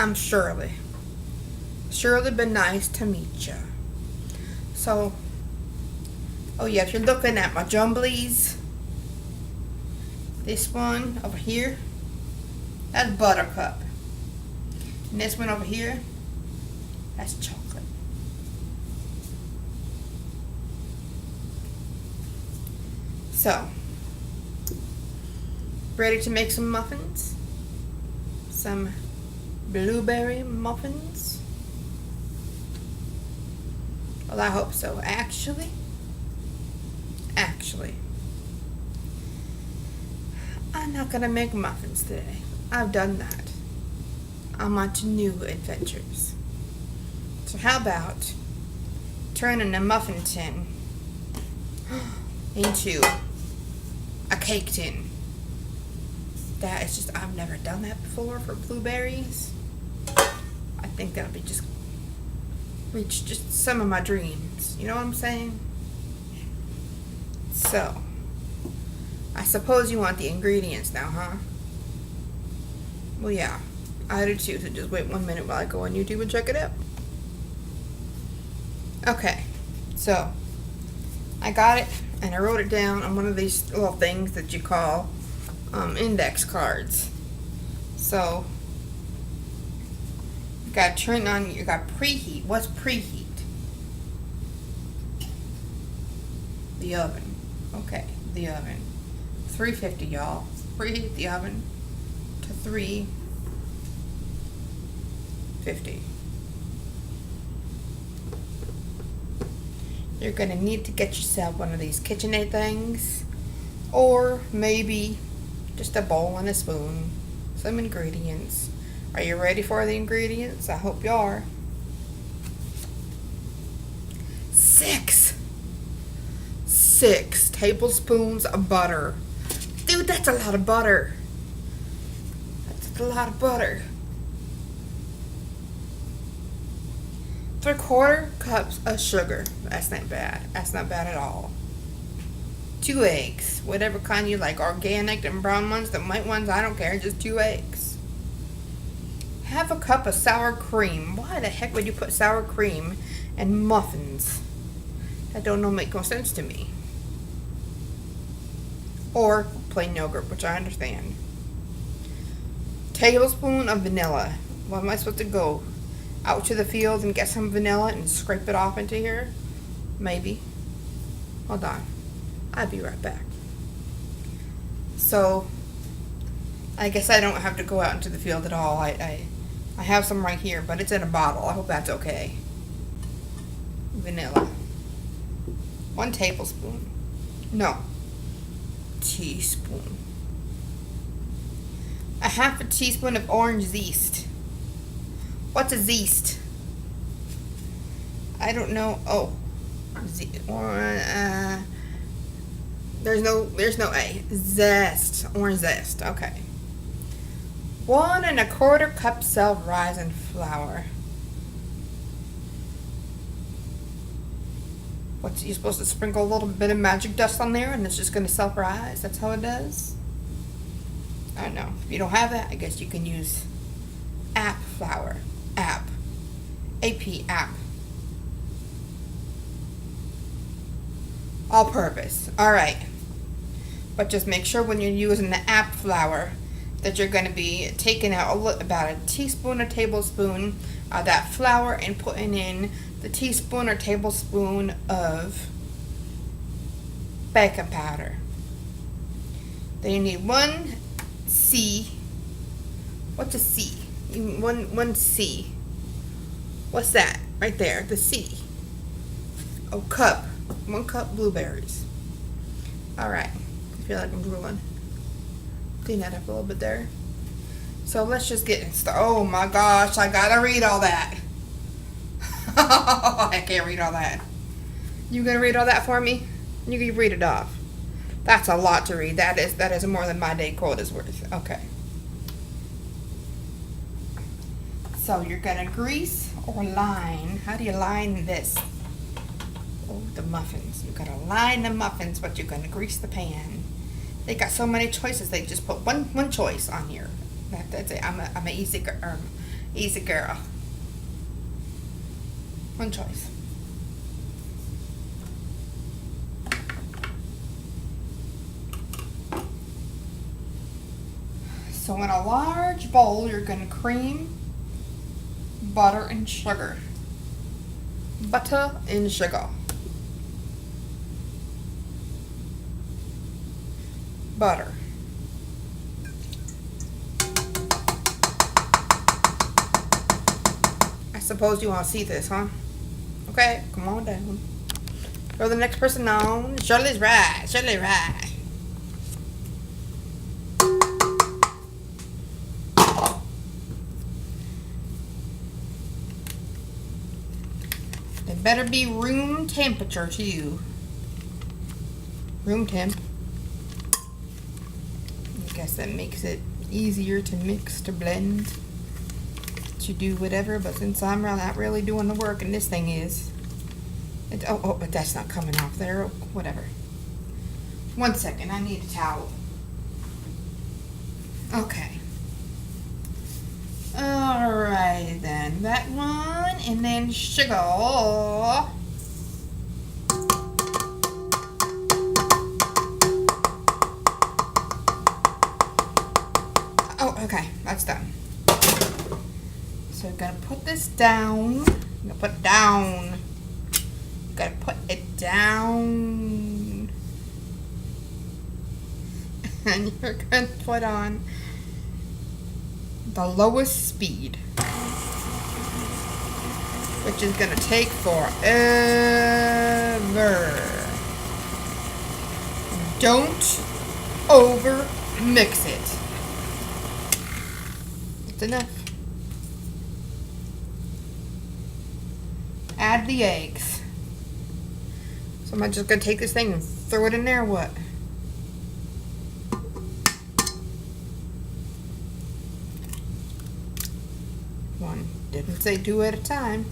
I'm Shirley. Shirley, been nice to meet you. So, oh yeah, if you're looking at my jumblies, this one over here, that's buttercup. And this one over here, that's chocolate. So, ready to make some muffins? Some blueberry muffins? Well, I hope so. Actually, I'm not gonna make muffins today. I've done that. I'm on to new adventures. So how about turning a muffin tin into a cake tin? That is just, I've never done that before for blueberries. I think that'll be just reach just some of my dreams. You know what I'm saying? So, I suppose you want the ingredients now, huh? Well, yeah, I do too, so just wait 1 minute while I go on YouTube and check it out. Okay, so, I got it, and I wrote it down on one of these little things that you call index cards. So, you got to turn on, you got preheat. What's preheat? The oven. Okay, the oven. 350, y'all. Preheat the oven to 350. You're going to need to get yourself one of these KitchenAid things, or maybe just a bowl and a spoon, some ingredients. Are you ready for the ingredients? I hope you are. 6 tablespoons of butter. Dude, that's a lot of butter. That's a lot of butter. 3/4 cups of sugar. That's not bad. That's not bad at all. 2 eggs, whatever kind you like, organic, and brown ones, the white ones, I don't care, just 2 eggs. 1/2 cup of sour cream. Why the heck would you put sour cream in muffins? That don't make no sense to me. Or plain yogurt, which I understand. Tablespoon of vanilla. Well, am I supposed to go out to the field and get some vanilla and scrape it off into here? Maybe. Hold on. I'll be right back. So, I guess I don't have to go out into the field at all. I have some right here, but it's in a bottle. I hope that's okay. Vanilla. 1 tablespoon. No. Teaspoon. 1/2 teaspoon of orange zest. What's a zest? I don't know. Oh. There's no A. Zest. Orange zest. Okay. 1 1/4 cup self-rising flour. What's you supposed to sprinkle a little bit of magic dust on there and it's just going to self-rise? That's how it does? I don't know. If you don't have that, I guess you can use app flour. App. App. All purpose. Alright. But just make sure when you're using the app flour that you're going to be taking out about a teaspoon or tablespoon of that flour and putting in the teaspoon or tablespoon of baking powder. Then you need 1 C. What's a C? One C. What's that? Right there, the C. Oh, cup. 1 cup blueberries. Alright. I feel like I'm drooling. Clean that up a little bit there. So let's just get started. Oh my gosh, I gotta read all that. I can't read all that. You gonna read all that for me? You can read it off. That's a lot to read. That is more than my day quote is worth. Okay. So you're gonna grease or line. How do you line this? Oh, the muffins. You're gonna line the muffins, but you're gonna grease the pan. They got so many choices. They just put one choice on here. That's it. I'm an Easy girl. One choice. So in a large bowl, you're going to cream, butter, and sugar. Butter and sugar. Butter. I suppose you want to see this, huh? Okay, come on down. Throw the next person on. Shirley's right. Shirley right. It better be room temperature too. Room temp. I guess that makes it easier to mix, to blend, to do whatever. But since I'm not really doing the work, and this thing is, but that's not coming off there. Whatever. 1 second, I need a towel. Okay. Alright then, that one, and then sugar. Oh, okay, that's done. So we're gonna put this down. I'm gonna put it down. Gotta put it down. And you're gonna put on the lowest speed, which is gonna take forever. Don't over mix it. It's enough. Add the eggs. So am I just gonna take this thing and throw it in there or what? One. Didn't say 2 at a time.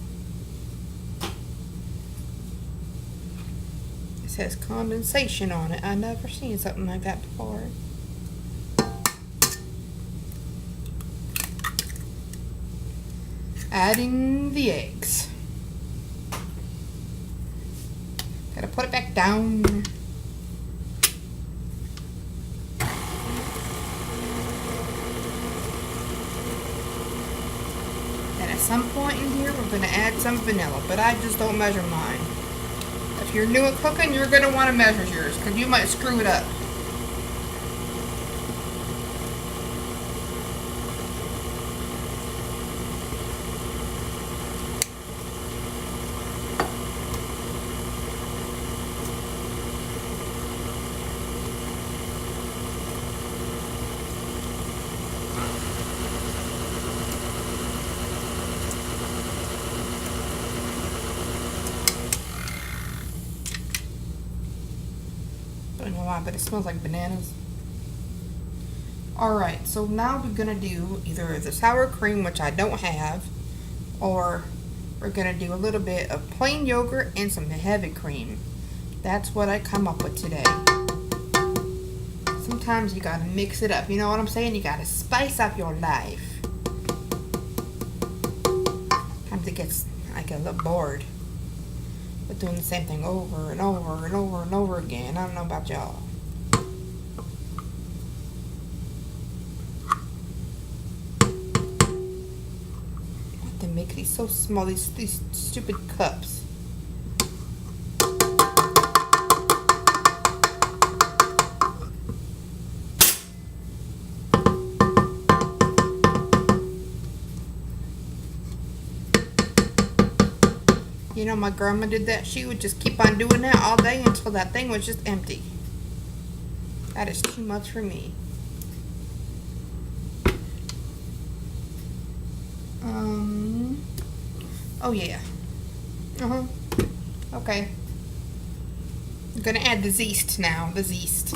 It says condensation on it. I've never seen something like that before. Adding the eggs. Gotta put it back down. And at some point in here, we're gonna add some vanilla, but I just don't measure mine. If you're new at cooking, you're gonna want to measure yours, because you might screw it up. I don't know why, but it smells like bananas. Alright, so now we're going to do either the sour cream, which I don't have, or we're going to do a little bit of plain yogurt and some heavy cream. That's what I come up with today. Sometimes you got to mix it up. You know what I'm saying? You got to spice up your life. Sometimes it gets like a little bored. But doing the same thing over and over and over and over again. I don't know about y'all. They make these so small, these stupid cups. You know, my grandma did that. She would just keep on doing that all day until that thing was just empty. That is too much for me. Oh yeah. Okay. I'm gonna add the zest now. The zest.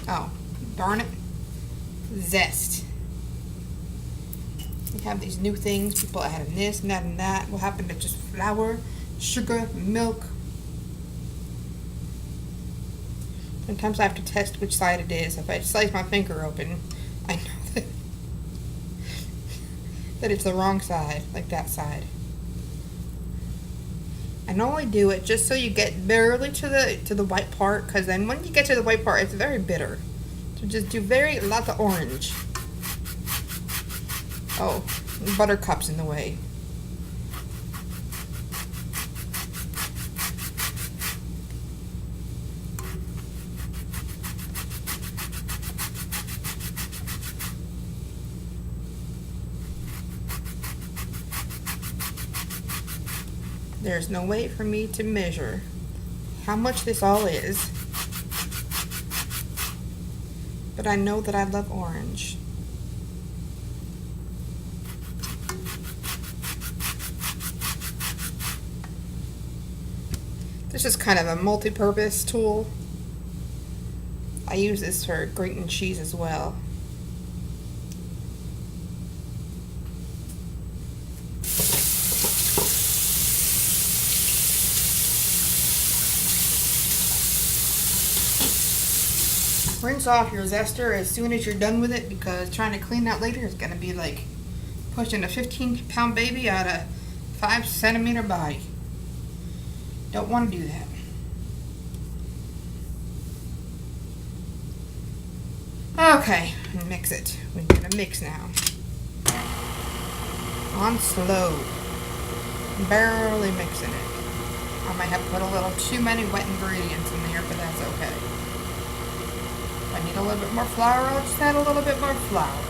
Oh, darn it. Zest. We have these new things. People adding this and that and that. What happened to just flour, sugar, milk? Sometimes I have to test which side it is. If I slice my finger open, I know that that it's the wrong side, like that side. And only do it just so you get barely to the white part, because then when you get to the white part, it's very bitter. So just do lots of orange. Oh, buttercup's in the way. There's no way for me to measure how much this all is, but I know that I love orange. This is kind of a multi-purpose tool. I use this for grating cheese as well. Rinse off your zester as soon as you're done with it, because trying to clean that later is going to be like pushing a 15-pound baby out a 5-centimeter body. Don't want to do that. Okay, mix it. We're going to mix now. On slow. Barely mixing it. I might have put a little too many wet ingredients in there, but that's okay. If I need a little bit more flour, I'll just add a little bit more flour.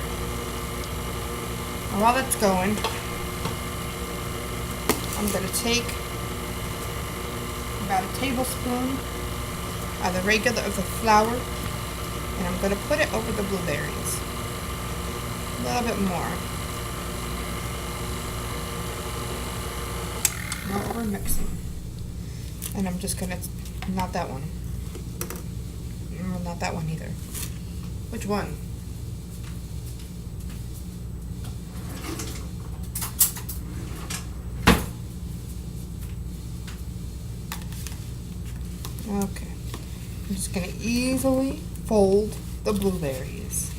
And while that's going, I'm going to take about a tablespoon of the flour, and I'm going to put it over the blueberries. A little bit more. Now we're mixing. And I'm just going to, not that one. Not that one either. Which one? Okay. I'm just going to easily fold the blueberries.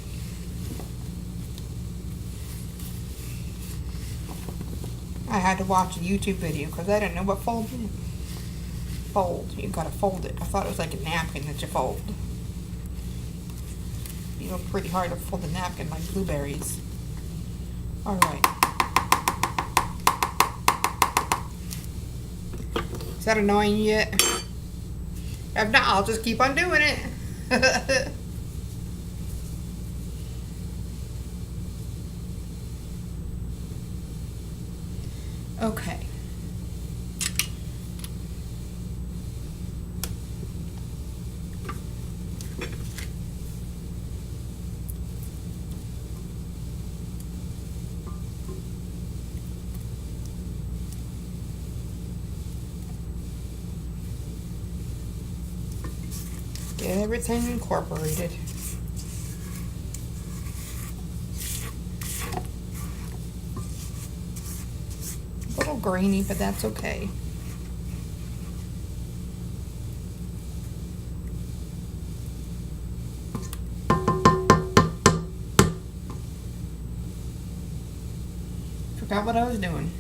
I had to watch a YouTube video because I didn't know what fold meant. Fold. You gotta fold it. I thought it was like a napkin that you fold. You know, pretty hard to fold a napkin like blueberries. Alright. Is that annoying yet? If not, I'll just keep on doing it. Okay. Get everything incorporated. A little grainy, but that's okay. Forgot what I was doing.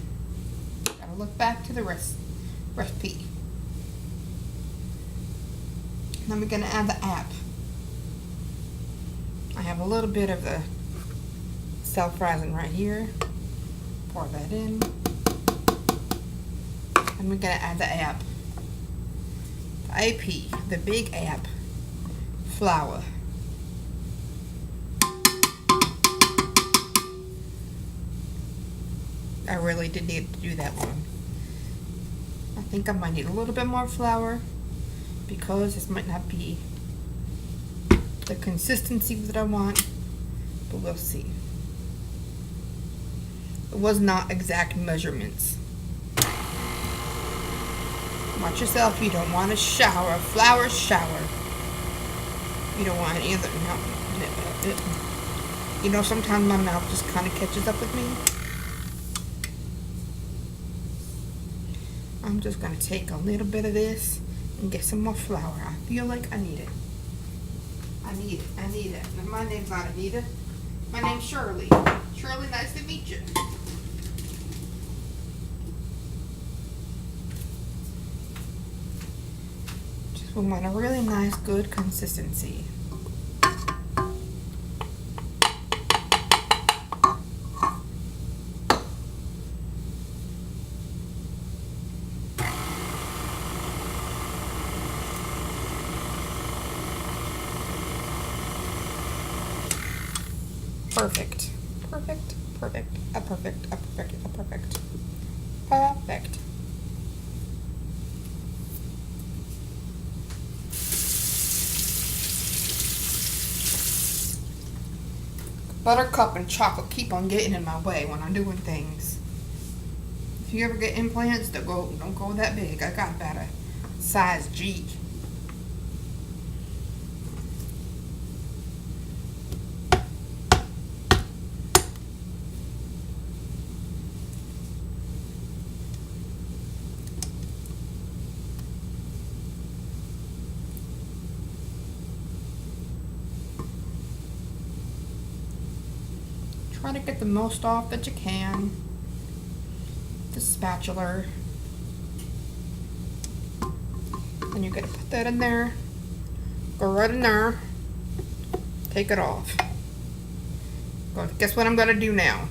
Gotta look back to the recipe. Then we're going to add the app. I have a little bit of the self-rising right here. Pour that in. And we're going to add the app. The AP, the big app flour. I really did need to do that one. I think I might need a little bit more flour, because this might not be the consistency that I want, but we'll see. It was not exact measurements. Watch yourself, you don't want a flour shower. You don't want either. No. You know, sometimes my mouth just kind of catches up with me. I'm just going to take a little bit of this and get some more flour. I feel like I need it. I need it. And my name's not Anita. My name's Shirley. Shirley, nice to meet you. We want a really nice, good consistency. Perfect. Perfect. Perfect. A perfect. A perfect. A perfect. Perfect. Buttercup and chocolate keep on getting in my way when I'm doing things. If you ever get implants, don't go that big. I got about a size G. Try to get the most off that you can. The spatula. And you're gonna put that in there. Go right in there. Take it off. Guess what I'm gonna do now?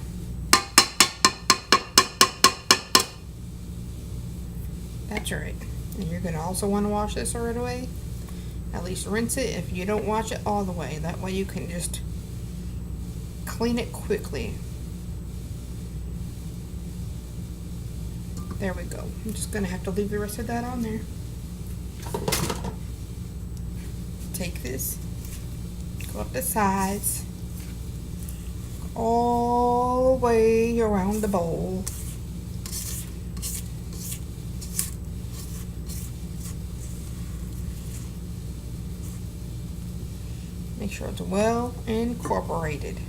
That's right. And you're gonna also want to wash this right away. At least rinse it if you don't wash it all the way. That way you can just clean it quickly. There we go. I'm just gonna have to leave the rest of that on there. Take this, go up the sides, all the way around the bowl. Make sure it's well incorporated.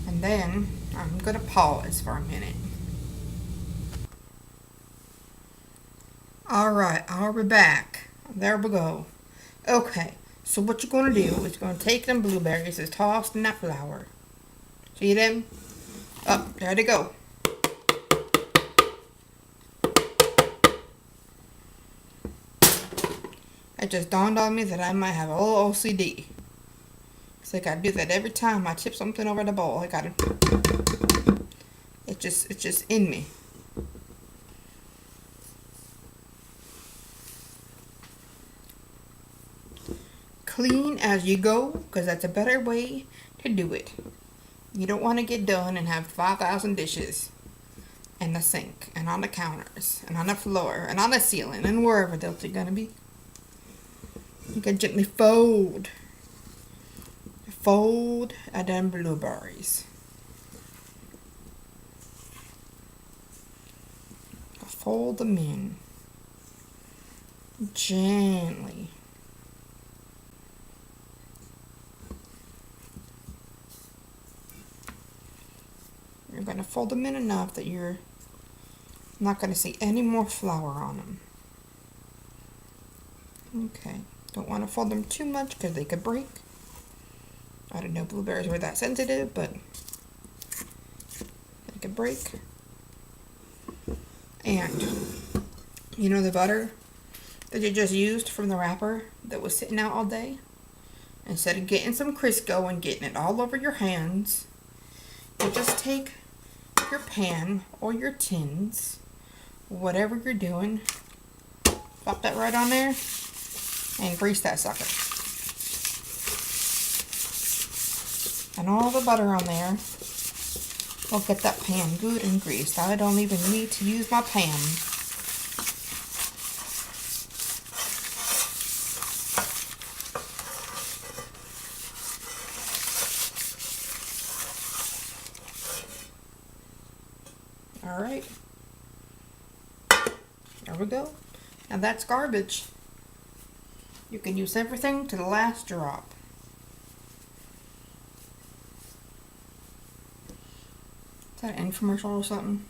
And then I'm gonna pause for a minute. Alright, I'll be back. There we go. Okay, so what you're gonna do is you're gonna take them blueberries and toss in that flour. See them? Oh, there they go. It just dawned on me that I might have a little OCD. So I gotta do that every time I tip something over the bowl. I gotta. It's just in me. Clean as you go, because that's a better way to do it. You don't want to get done and have 5,000 dishes in the sink and on the counters and on the floor and on the ceiling and wherever else you're gonna be. You can gently fold them blueberries. Fold them in gently. You're going to fold them in enough that you're not going to see any more flour on them. Okay, don't want to fold them too much because they could break. I didn't know blueberries were that sensitive, but they could break. And you know the butter that you just used from the wrapper that was sitting out all day? Instead of getting some Crisco and getting it all over your hands, you just take your pan or your tins, whatever you're doing, pop that right on there and grease that sucker. And all the butter on there will get that pan good and greased. I don't even need to use my pan. Alright, there we go. Now that's garbage. You can use everything to the last drop. Is that an infomercial or something?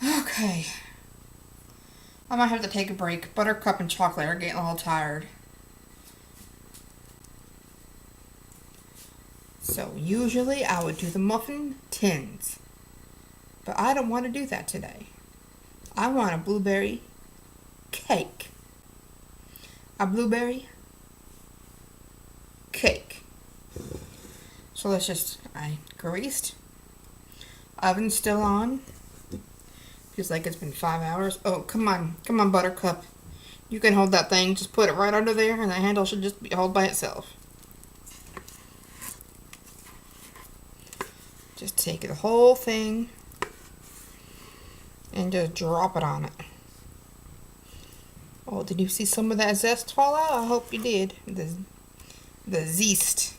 Okay. I might have to take a break. Buttercup and chocolate are getting a little tired. So usually I would do the muffin tins. But I don't want to do that today. I want a blueberry cake. a blueberry cake. So let's just, I greased. Oven's still on. Feels like it's been 5 hours. Oh, come on, Buttercup. You can hold that thing. Just put it right under there, and the handle should just be hold by itself. Just take the whole thing and just drop it on it. Oh, did you see some of that zest fall out? I hope you did. The zest.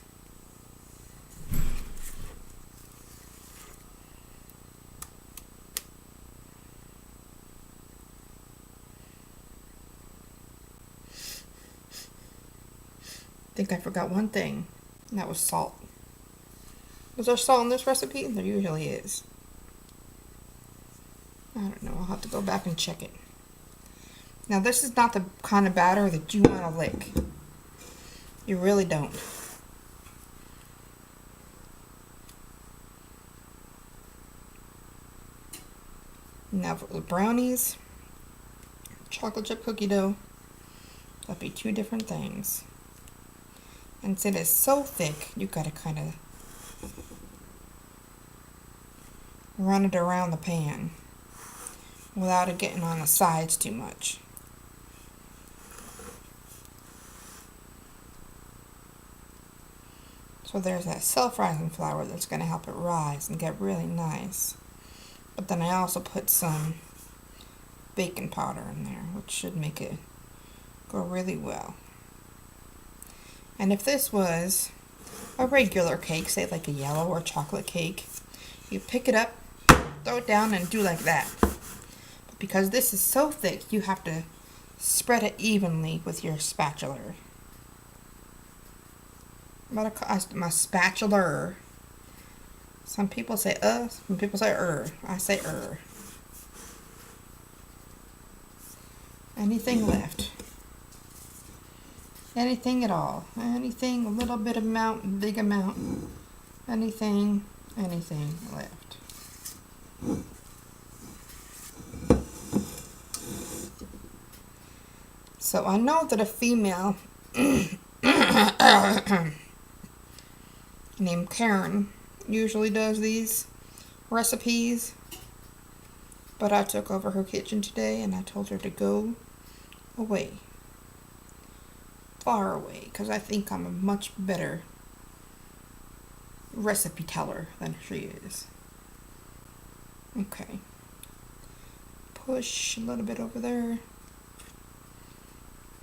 I think I forgot one thing, and that was salt. Was there salt in this recipe? There usually is. I don't know. I'll have to go back and check it. Now, this is not the kind of batter that you want to lick. You really don't. Now, for the brownies, chocolate chip cookie dough, that'd be two different things. And since it's so thick, you gotta kind of run it around the pan without it getting on the sides too much. So there's that self-rising flour that's going to help it rise and get really nice. But then I also put some baking powder in there, which should make it go really well. And if this was a regular cake, say like a yellow or chocolate cake, you pick it up, throw it down, and do like that. But because this is so thick, you have to spread it evenly with your spatula. My spatula. Some people say some people say I say Anything left? Anything at all? Anything, a little bit amount, big amount, anything left. So I know that a female named Karen usually does these recipes, but I took over her kitchen today and I told her to go away. Far away, because I think I'm a much better recipe teller than she is. Okay. Push a little bit over there.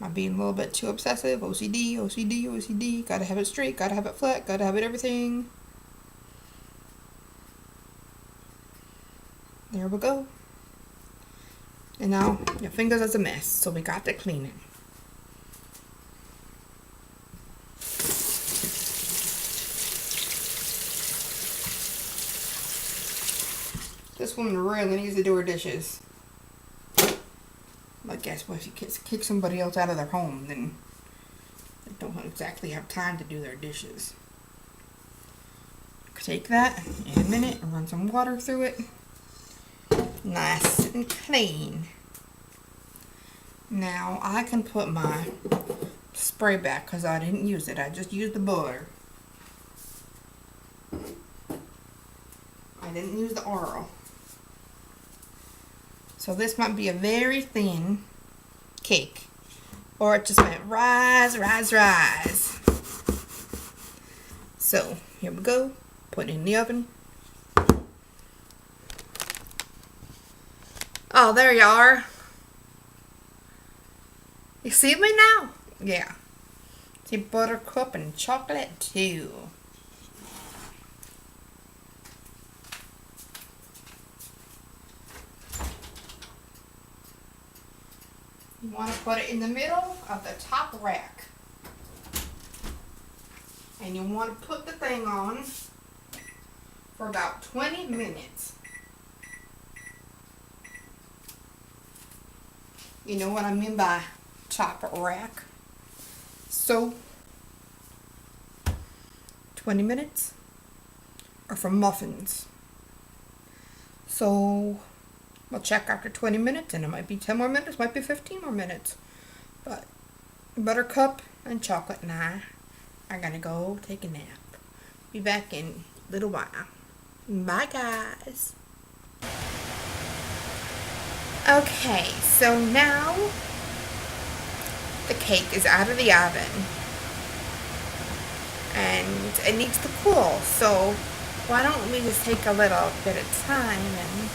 Am I being a little bit too obsessive? OCD. Gotta have it straight, gotta have it flat, gotta have it everything. There we go. And now your fingers is a mess, so we got to clean it. This woman really needs to do her dishes. I guess when she kicks somebody else out of their home, then they don't exactly have time to do their dishes. Take that in a minute and run some water through it. Nice and clean. Now I can put my spray back because I didn't use it. I just used the butter. I didn't use the oil. So this might be a very thin cake. Or it just might rise. So here we go. Put it in the oven. Oh, there you are. You see me now? Yeah. See buttercup and chocolate too. You want to put it in the middle of the top rack. And you want to put the thing on for about 20 minutes. You know what I mean by top rack? So, 20 minutes are for muffins. So, we'll check after 20 minutes, and it might be 10 more minutes, might be 15 more minutes. But Buttercup and Chocolate and I are gonna go take a nap. Be back in a little while. Bye, guys. Okay, so now the cake is out of the oven and it needs to cool. So why don't we just take a little bit of time and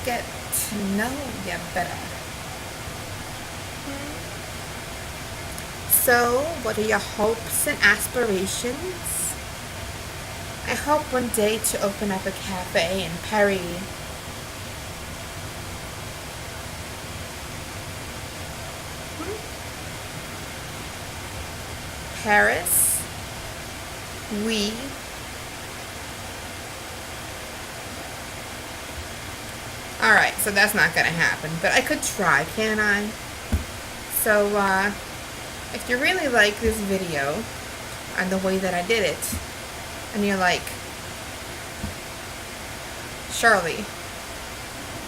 get to know you better. So, what are your hopes and aspirations? I hope one day to open up a cafe in Paris. Paris? Oui. Alright, so that's not gonna happen, but I could try, can't I? So, if you really like this video and the way that I did it, and you're like, Shirley,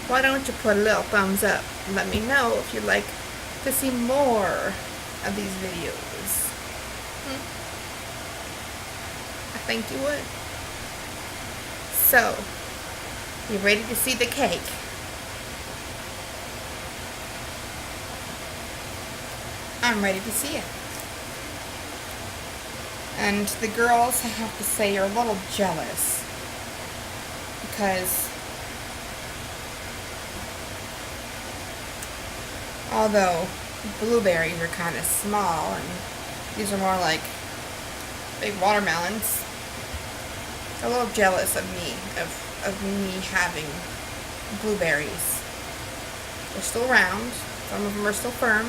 why don't you put a little thumbs up and let me know if you'd like to see more of these videos? I think you would. So, you ready to see the cake? I'm ready to see it. And the girls, I have to say, are a little jealous because although blueberries are kind of small and these are more like big watermelons, they're a little jealous of me, of me having blueberries. They're still round. Some of them are still firm.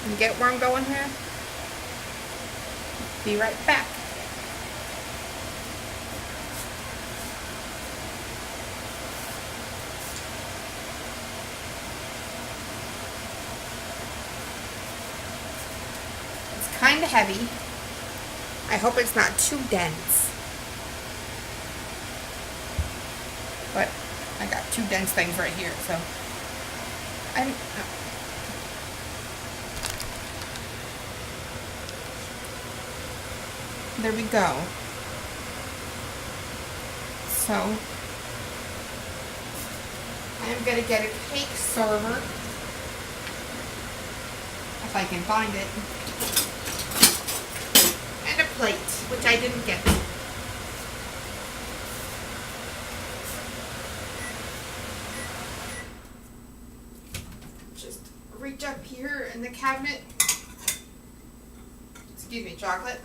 You get where I'm going here? Be right back. It's kind of heavy. I hope it's not too dense. But I got two dense things right here, so there we go. So I'm gonna get a cake server if I can find it, and a plate, which I didn't get. Just reach up here in the cabinet. Excuse me, chocolate.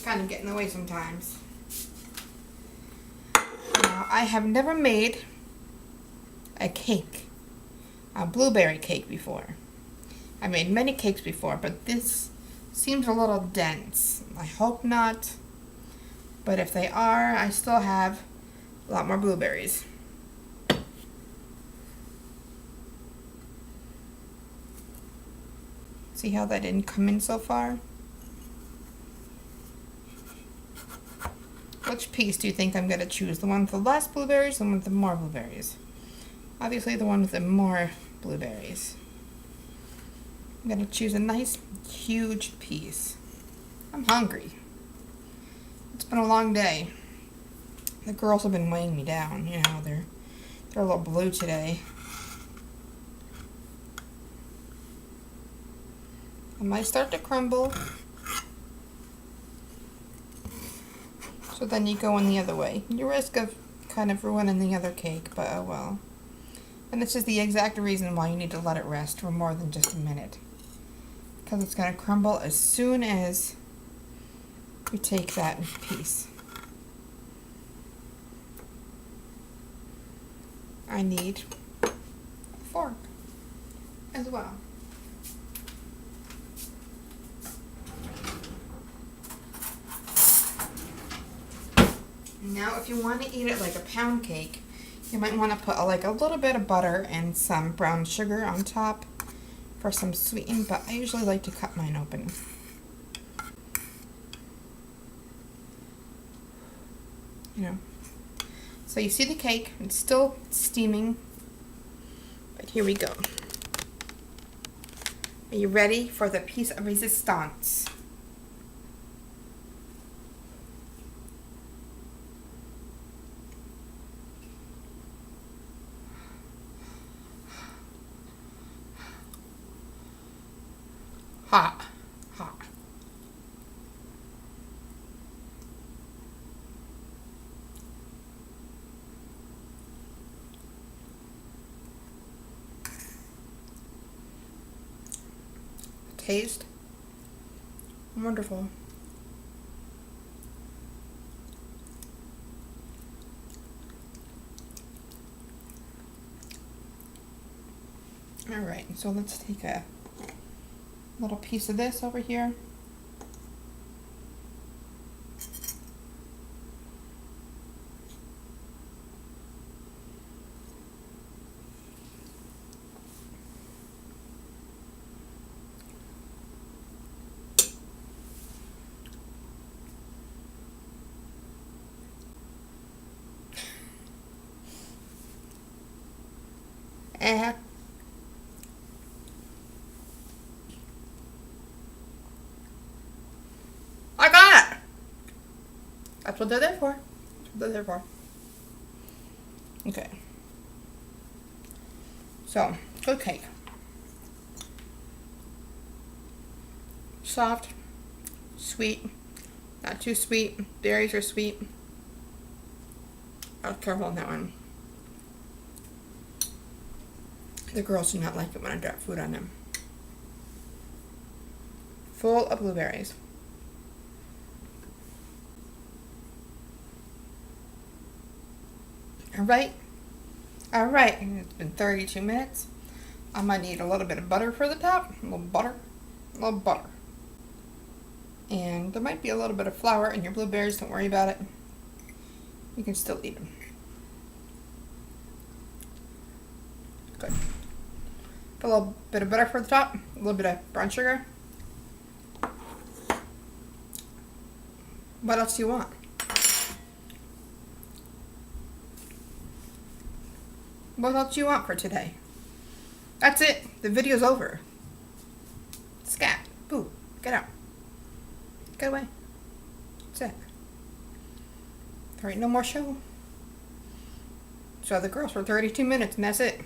Kind of get in the way sometimes. Now, I have never made a cake, a blueberry cake before. I made many cakes before, but this seems a little dense. I hope not, but if they are, I still have a lot more blueberries. See how that didn't come in so far? Which piece do you think I'm going to choose? The one with the less blueberries, the one with the more blueberries? Obviously the one with the more blueberries. I'm going to choose a nice, huge piece. I'm hungry. It's been a long day. The girls have been weighing me down. You know, they're a little blue today. It might start to crumble. So then you go in the other way. You risk of kind of ruining the other cake, but oh well. And this is the exact reason why you need to let it rest for more than just a minute. Because it's going to crumble as soon as you take that piece. I need a fork as well. Now, if you want to eat it like a pound cake, you might want to put like a little bit of butter and some brown sugar on top for some sweetening, but I usually like to cut mine open. You know. So you see the cake, it's still steaming, but here we go. Are you ready for the piece of resistance? Hot, hot. Taste wonderful. All right, so let's take a little piece of this over here. And I got it. That's what they're there for. That's what they're there for. Okay. So, good cake. Soft, sweet, not too sweet. Berries are sweet. I was careful on that one. The girls do not like it when I drop food on them. Full of blueberries. Alright. Alright. It's been 32 minutes. I might need a little bit of butter for the top. A little butter. A little butter. And there might be a little bit of flour in your blueberries. Don't worry about it. You can still eat them. Good. Put a little bit of butter for the top. A little bit of brown sugar. What else do you want? What else do you want for today? That's it. The video's over. Scat. Boo. Get out. Get away. That's it. There ain't no more show. So the girls for 32 minutes and that's it.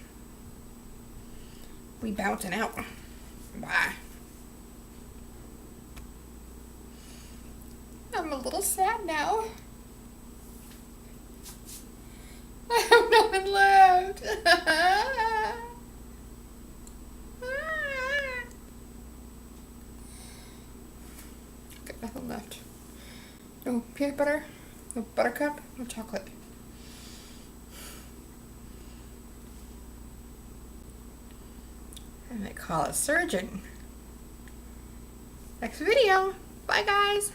We bouncing out. Bye. I'm a little sad now. I have nothing left. Got nothing left. No peanut butter, no buttercup, no chocolate. I might call a surgeon. Next video. Bye guys.